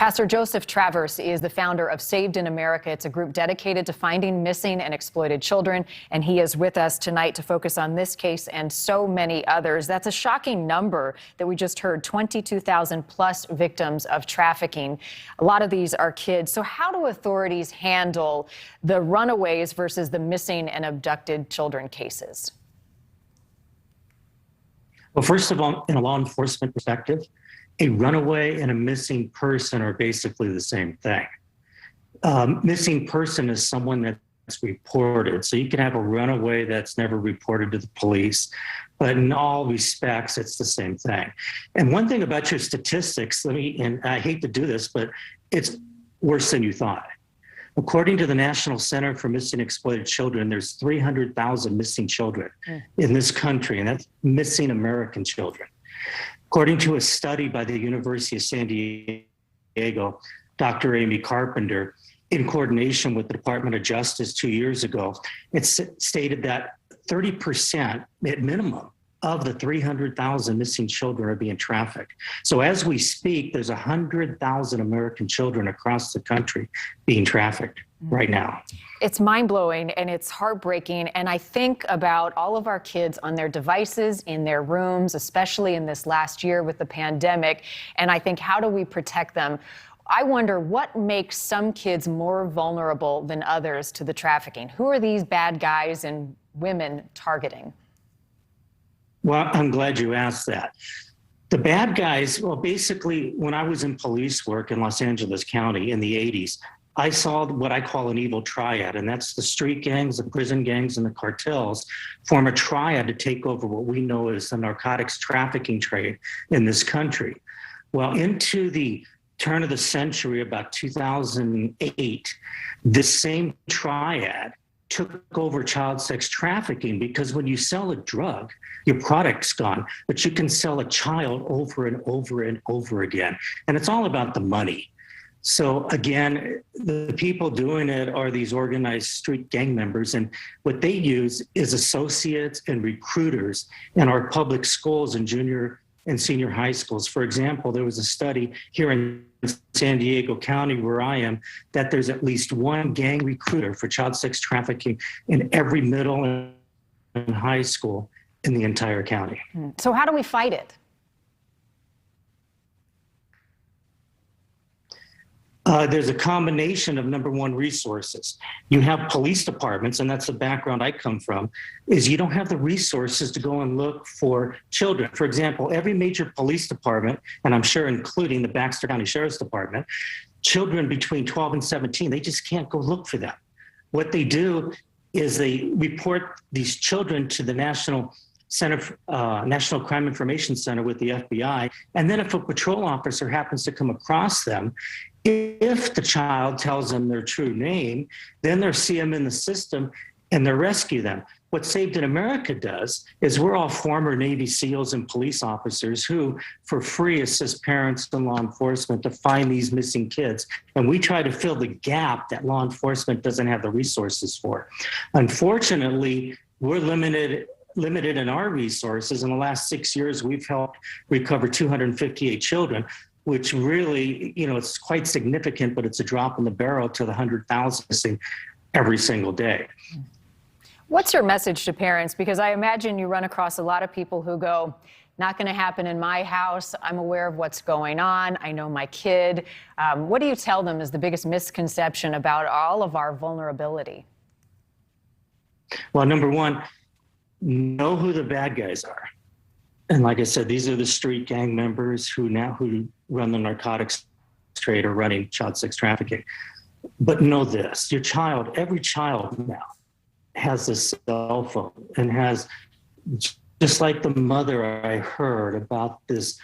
Pastor Joseph Travers is the founder of Saved in America. It's a group dedicated to finding missing and exploited children, and he is with us tonight to focus on this case and so many others. That's a shocking number that we just heard, 22,000 plus victims of trafficking. A lot of these are kids. So how do authorities handle the runaways versus the missing and abducted children cases? Well, first of all, in a law enforcement perspective, a runaway and a missing person are basically the same thing. Missing person is someone that's reported. So you can have a runaway that's never reported to the police, but in all respects, it's the same thing. And one thing about your statistics, and I hate to do this, but it's worse than you thought. According to the National Center for Missing and Exploited Children, there's 300,000 missing children in this country, and that's missing American children. According to a study by the University of San Diego, Dr. Amy Carpenter, in coordination with the Department of Justice 2 years ago, it stated that 30% at minimum of the 300,000 missing children are being trafficked. So as we speak, there's 100,000 American children across the country being trafficked right now. It's mind-blowing and it's heartbreaking. And I think about all of our kids on their devices, in their rooms, especially in this last year with the pandemic. And I think, how do we protect them? I wonder what makes some kids more vulnerable than others to the trafficking. Who are these bad guys and women targeting? Well, I'm glad you asked that. The bad guys, well, basically, when I was in police work in Los Angeles County in the 80s, I saw what I call an evil triad, and that's the street gangs, the prison gangs, and the cartels form a triad to take over what we know as the narcotics trafficking trade in this country. Well, into the turn of the century, about 2008, this same triad took over child sex trafficking, because when you sell a drug, your product's gone, but you can sell a child over and over and over again. And it's all about the money. So again, the people doing it are these organized street gang members. And what they use is associates and recruiters in our public schools and junior and senior high schools. For example, there was a study here in San Diego County, where I am, that there's at least one gang recruiter for child sex trafficking in every middle and high school in the entire county. So how do we fight it? There's a combination of, number one, resources. You have police departments, and that's the background I come from, is you don't have the resources to go and look for children. For example, every major police department, and I'm sure including the Baxter County Sheriff's Department, children between 12 and 17, they just can't go look for them. What they do is they report these children to the National Crime Information Center with the FBI. And then if a patrol officer happens to come across them, if the child tells them their true name, then they'll see them in the system and they'll rescue them. What Saved in America does is, we're all former Navy SEALs and police officers who, for free, assist parents and law enforcement to find these missing kids. And we try to fill the gap that law enforcement doesn't have the resources for. Unfortunately, we're limited in our resources. In the last 6 years, we've helped recover 258 children, which really, it's quite significant, but it's a drop in the barrel to the 100,000 missing every single day. What's your message to parents? Because I imagine you run across a lot of people who go, not going to happen in my house. I'm aware of what's going on. I know my kid. What do you tell them is the biggest misconception about all of our vulnerability? Well, number one, know who the bad guys are. And like I said, these are the street gang members who run the narcotics trade or running child sex trafficking. But know this, every child now has a cell phone and has, just like the mother I heard about this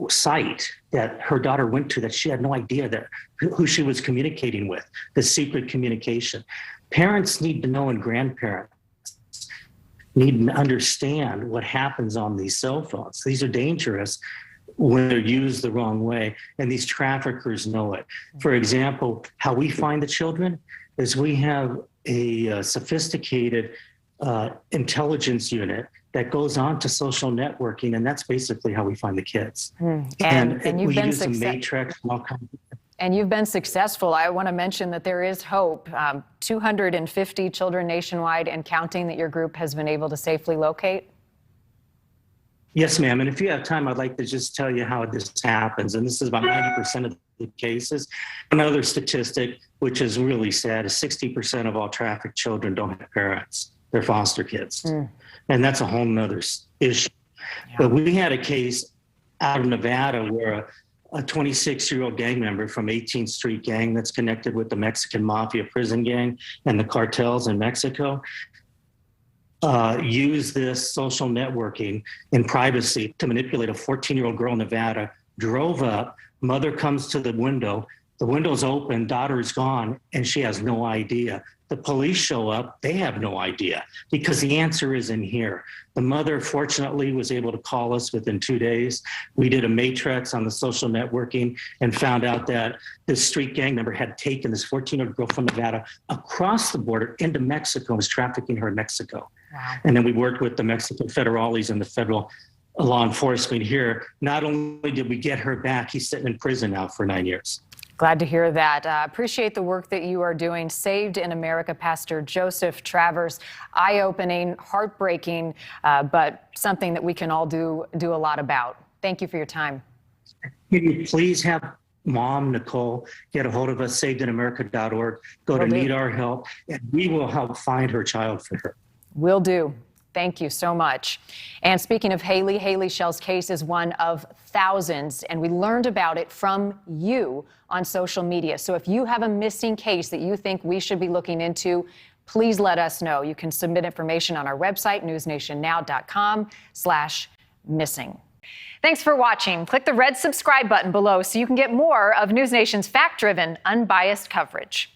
site that her daughter went to that she had no idea that who she was communicating with, the secret communication. Parents need to know, and grandparents need to understand what happens on these cell phones. These are dangerous when they're used the wrong way, and these traffickers know it. For example, how we find the children is we have a sophisticated intelligence unit that goes on to social networking, and that's basically how we find the kids. And you've we been use a matrix and all kinds of. And you've been successful. I want to mention that there is hope. 250 children nationwide and counting that your group has been able to safely locate. Yes, ma'am. And if you have time, I'd like to just tell you how this happens. And this is about 90% of the cases. Another statistic, which is really sad, is 60% of all trafficked children don't have parents. They're foster kids. And that's a whole nother issue. Yeah. But we had a case out of Nevada where a 26-year-old gang member from 18th Street gang that's connected with the Mexican mafia prison gang and the cartels in Mexico used this social networking in privacy to manipulate a 14-year-old girl in Nevada, drove up, mother comes to the window's open, daughter is gone, and she has no idea. The police show up, they have no idea because the answer is in here. The mother, fortunately, was able to call us within 2 days. We did a matrix on the social networking and found out that this street gang member had taken this 14-year-old girl from Nevada across the border into Mexico and was trafficking her in Mexico. Wow. And then we worked with the Mexican federales and the federal law enforcement here. Not only did we get her back, he's sitting in prison now for 9 years. Glad to hear that. Appreciate the work that you are doing. Saved in America, Pastor Joseph Travers. Eye-opening, heartbreaking, but something that we can all do a lot about. Thank you for your time. Can you please have Mom, Nicole, get a hold of us, savedinamerica.org. Go to Need Our Help, and we will help find her child for her. Will do. Thank you so much. And speaking of Haley Shell's case is one of thousands, and we learned about it from you on social media. So if you have a missing case that you think we should be looking into, please let us know. You can submit information on our website, newsnationnow.com/missing. Thanks for watching. Click the red subscribe button below so you can get more of NewsNation's fact-driven, unbiased coverage.